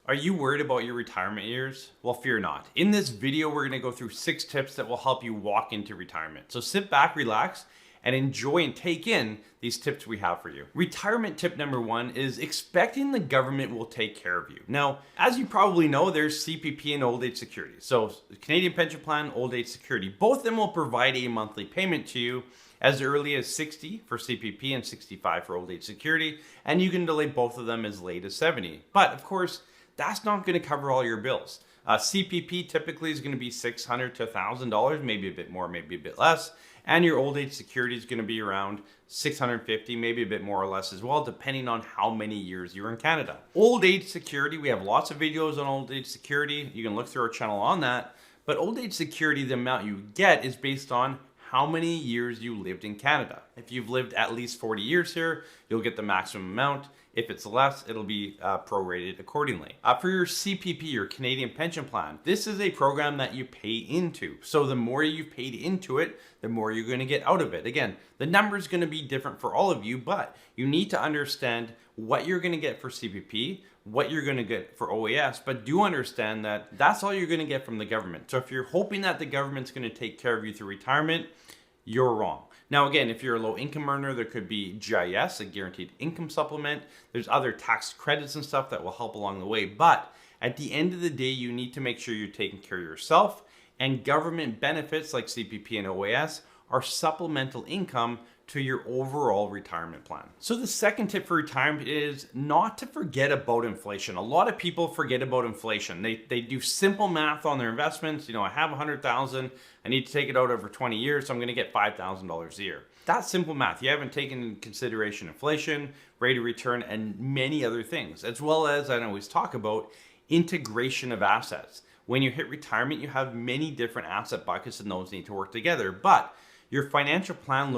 Are you worried about your retirement years? Well, fear not. In this video, we're going to go through 6 tips that will help you walk into retirement. So sit back, relax, and enjoy and take in these tips we have for you. Retirement tip number 1 is expecting the government will take care of you. Now, as you probably know, there's CPP and old age security. So Canadian pension plan, old age security, both of them will provide a monthly payment to you as early as 60 for CPP and 65 for old age security, and you can delay both of them as late as 70. But of course, that's not going to cover all your bills. CPP typically is going to be $600 to $1,000, maybe a bit more, maybe a bit less. And your old age security is going to be around $650, maybe a bit more or less as well, depending on how many years you're in Canada. Old age security, we have lots of videos on old age security. You can look through our channel on that. But old age security, the amount you get is based on how many years you lived in Canada. If you've lived at least 40 years here, you'll get the maximum amount. If it's less, it'll be prorated accordingly. For your CPP, your Canadian pension plan, this is a program that you pay into. So the more you've paid into it, the more you're going to get out of it. Again, the number is going to be different for all of you, but you need to understand what you're going to get for CPP, what you're going to get for OAS, but do understand that that's all you're going to get from the government. So if you're hoping that the government's going to take care of you through retirement, you're wrong. Now, again, if you're a low income earner, there could be GIS, a guaranteed income supplement. There's other tax credits and stuff that will help along the way. But at the end of the day, you need to make sure you're taking care of yourself, and government benefits like CPP and OAS are supplemental income to your overall retirement plan. So the second tip for retirement is not to forget about inflation. A lot of people forget about inflation. They do simple math on their investments. You know, I have 100,000, I need to take it out over 20 years, so I'm gonna get $5,000 a year. That's simple math. You haven't taken into consideration inflation, rate of return, and many other things, as well as I always talk about integration of assets. When you hit retirement, you have many different asset buckets and those need to work together, but your financial plan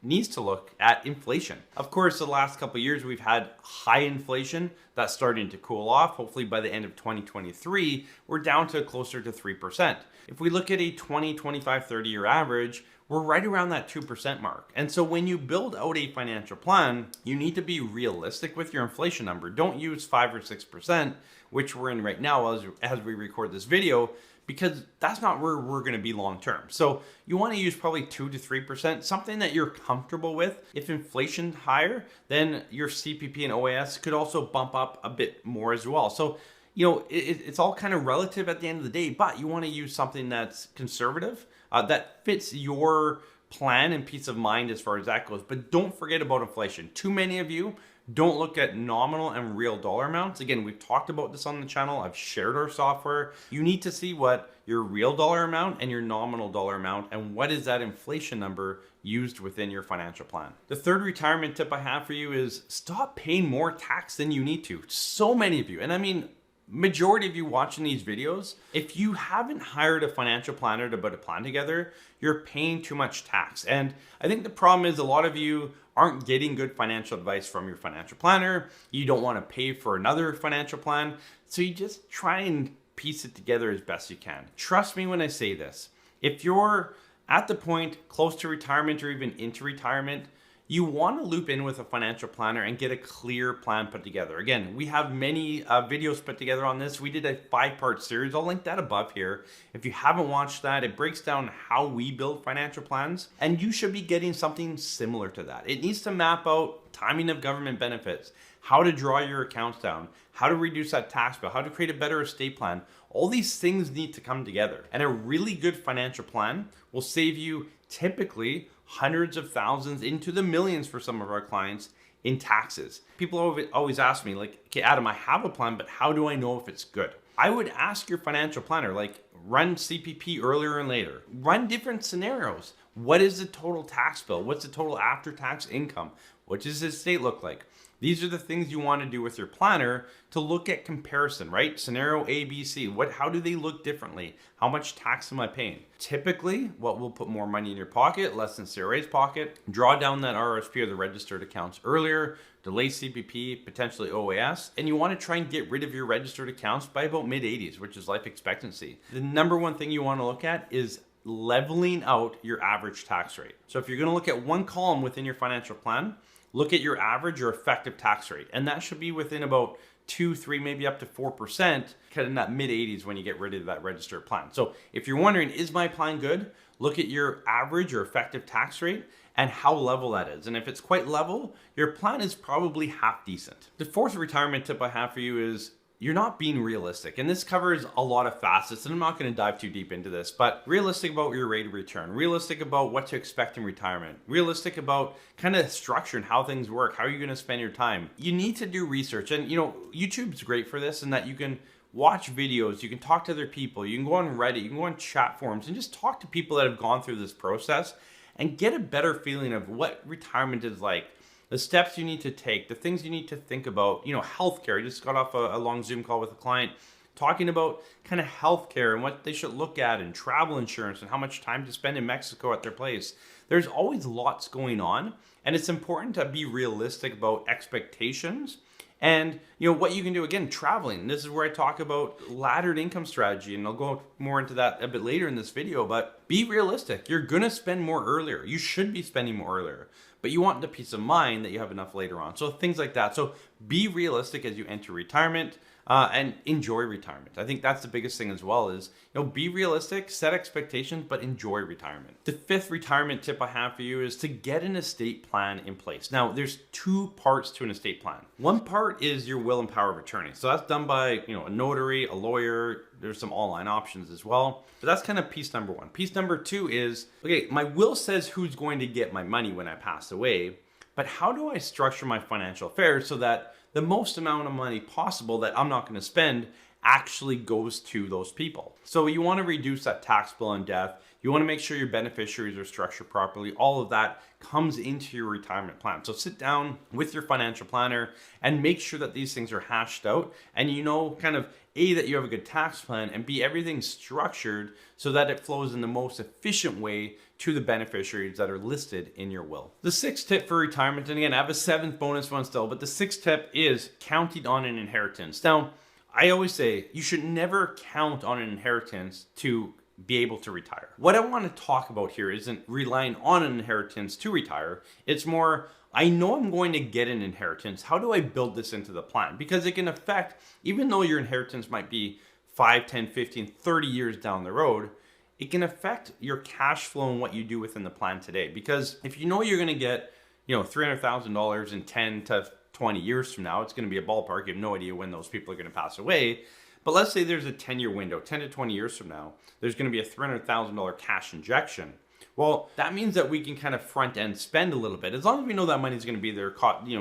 needs to look at inflation. Of course, the last couple of years, we've had high inflation that's starting to cool off. Hopefully by the end of 2023, we're down to closer to 3%. If we look at a 20, 25, 30-year average, we're right around that 2% mark. And so when you build out a financial plan, you need to be realistic with your inflation number. Don't use 5 or 6%, which we're in right now as we record this video, because that's not where we're going to be long term. So you want to use probably 2 to 3%, something that you're comfortable with. If inflation's higher, then your CPP and OAS could also bump up a bit more as well. So, you know, it's all kind of relative at the end of the day, but you want to use something that's conservative, that fits your plan and peace of mind as far as that goes. But don't forget about inflation. Too many of you don't look at nominal and real dollar amounts. Again, we've talked about this on the channel. I've shared our software. You need to see what your real dollar amount and your nominal dollar amount and what is that inflation number used within your financial plan. The third retirement tip I have for you is stop paying more tax than you need to. So many of you, and I mean, majority of you watching these videos, if you haven't hired a financial planner to put a plan together, you're paying too much tax. And I think the problem is a lot of you aren't getting good financial advice from your financial planner. You don't want to pay for another financial plan. So you just try and piece it together as best you can. Trust me when I say this. If you're at the point close to retirement or even into retirement, you want to loop in with a financial planner and get a clear plan put together. Again, we have many videos put together on this. We did a 5-part series. I'll link that above here. If you haven't watched that, it breaks down how we build financial plans, and you should be getting something similar to that. It needs to map out timing of government benefits, how to draw your accounts down, how to reduce that tax bill, how to create a better estate plan. All these things need to come together. And a really good financial plan will save you typically hundreds of thousands into the millions for some of our clients in taxes. People always ask me like, okay, Adam, I have a plan, but how do I know if it's good? I would ask your financial planner, like run CPP earlier and later, run different scenarios. What is the total tax bill? What's the total after-tax income? What does the estate look like? These are the things you want to do with your planner to look at comparison, right? Scenario A, B, C. How do they look differently? How much tax am I paying? Typically, what will put more money in your pocket, less in CRA's pocket, draw down that RSP or the registered accounts earlier, delay CPP, potentially OAS, and you want to try and get rid of your registered accounts by about mid-80s, which is life expectancy. The number one thing you want to look at is leveling out your average tax rate. So if you're going to look at one column within your financial plan, look at your average or effective tax rate, and that should be within about 2, 3, maybe up to 4%, kind of in that mid 80s when you get rid of that registered plan. So if you're wondering, is my plan good? Look at your average or effective tax rate and how level that is. And if it's quite level, your plan is probably half decent. The fourth retirement tip I have for you is you're not being realistic. And this covers a lot of facets, and I'm not going to dive too deep into this, but realistic about your rate of return, realistic about what to expect in retirement, realistic about kind of structure and how things work, how are you going to spend your time. You need to do research. And YouTube's great for this in that you can watch videos, you can talk to other people, you can go on Reddit, you can go on chat forums and just talk to people that have gone through this process and get a better feeling of what retirement is like. The steps you need to take, the things you need to think about, healthcare. I just got off a long Zoom call with a client talking about kind of healthcare and what they should look at and travel insurance and how much time to spend in Mexico at their place. There's always lots going on, and it's important to be realistic about expectations and what you can do. Again, traveling. This is where I talk about laddered income strategy, and I'll go more into that a bit later in this video, but be realistic. You're going to spend more earlier. You should be spending more earlier, but you want the peace of mind that you have enough later on. So things like that. So be realistic as you enter retirement and enjoy retirement. I think that's the biggest thing as well is, be realistic, set expectations, but enjoy retirement. The fifth retirement tip I have for you is to get an estate plan in place. Now, there's two parts to an estate plan. One part is your will and power of attorney. So that's done by, a notary, a lawyer. There's some online options as well. But that's kind of piece number one. Piece number two is, okay, my will says who's going to get my money when I pass away, but how do I structure my financial affairs so that the most amount of money possible that I'm not going to spend actually goes to those people? So you want to reduce that tax bill on death. You want to make sure your beneficiaries are structured properly. All of that comes into your retirement plan. So sit down with your financial planner and make sure that these things are hashed out and kind of A, that you have a good tax plan, and B, everything's structured so that it flows in the most efficient way to the beneficiaries that are listed in your will. The sixth tip for retirement, and again, I have a seventh bonus one still, but the sixth tip is counting on an inheritance. Now, I always say you should never count on an inheritance to be able to retire. What I want to talk about here isn't relying on an inheritance to retire. It's more, I know I'm going to get an inheritance. How do I build this into the plan? Because it can affect, even though your inheritance might be 5, 10, 15, 30 years down the road, it can affect your cash flow and what you do within the plan today. Because if you're going to get, $300,000 in 10 to 20 years from now, it's going to be a ballpark. You have no idea when those people are going to pass away. But let's say there's a 10-year window, 10 to 20 years from now, there's going to be a $300,000 cash injection. Well, that means that we can kind of front end spend a little bit. As long as we know that money's going to be there,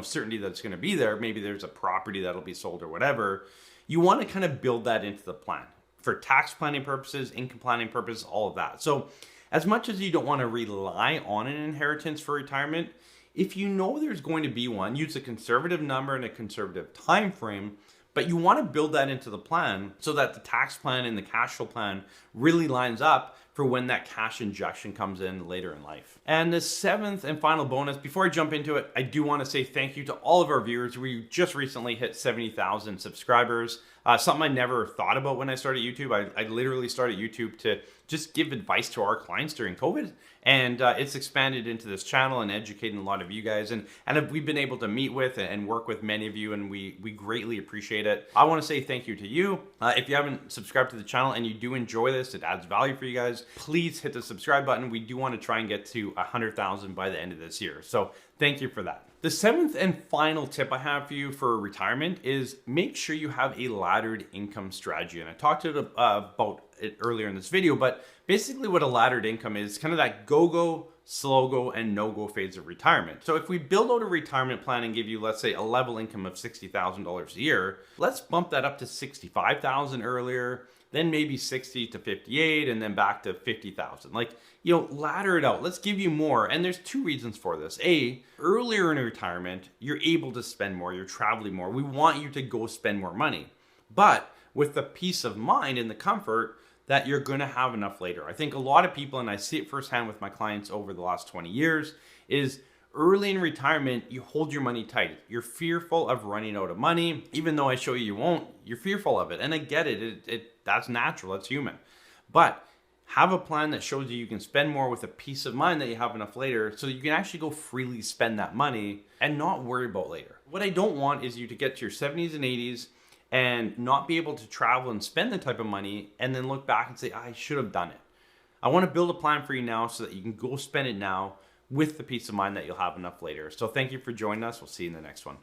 certainty that it's going to be there. Maybe there's a property that'll be sold or whatever. You want to kind of build that into the plan for tax planning purposes, income planning purposes, all of that. So as much as you don't want to rely on an inheritance for retirement, if you know there's going to be one, use a conservative number and a conservative time frame, but you want to build that into the plan so that the tax plan and the cash flow plan really lines up for when that cash injection comes in later in life. And the seventh and final bonus, before I jump into it, I do want to say thank you to all of our viewers. We just recently hit 70,000 subscribers. Something I never thought about when I started YouTube. I literally started YouTube to just give advice to our clients during COVID. And it's expanded into this channel and educating a lot of you guys. And we've been able to meet with and work with many of you, and we greatly appreciate it. I want to say thank you to you. If you haven't subscribed to the channel and you do enjoy this, it adds value for you guys, please hit the subscribe button. We do want to try and get to 100,000 by the end of this year. So thank you for that. The seventh and final tip I have for you for retirement is make sure you have a laddered income strategy. And I talked about it earlier in this video, but basically what a laddered income is kind of that go-go, slow-go, and no-go phase of retirement. So if we build out a retirement plan and give you, let's say, a level income of $60,000 a year, let's bump that up to $65,000 earlier, then maybe 60 to 58, and then back to 50,000. Ladder it out. Let's give you more. And there's two reasons for this. A, earlier in retirement, you're able to spend more, you're traveling more. We want you to go spend more money. But with the peace of mind and the comfort that you're going to have enough later. I think a lot of people, and I see it firsthand with my clients over the last 20 years, is early in retirement, you hold your money tight. You're fearful of running out of money. Even though I show you won't, you're fearful of it. And I get it. That's natural. That's human. But have a plan that shows you can spend more with a peace of mind that you have enough later, so you can actually go freely spend that money and not worry about later. What I don't want is you to get to your 70s and 80s and not be able to travel and spend the type of money and then look back and say, I should have done it. I want to build a plan for you now so that you can go spend it now with the peace of mind that you'll have enough later. So thank you for joining us. We'll see you in the next one.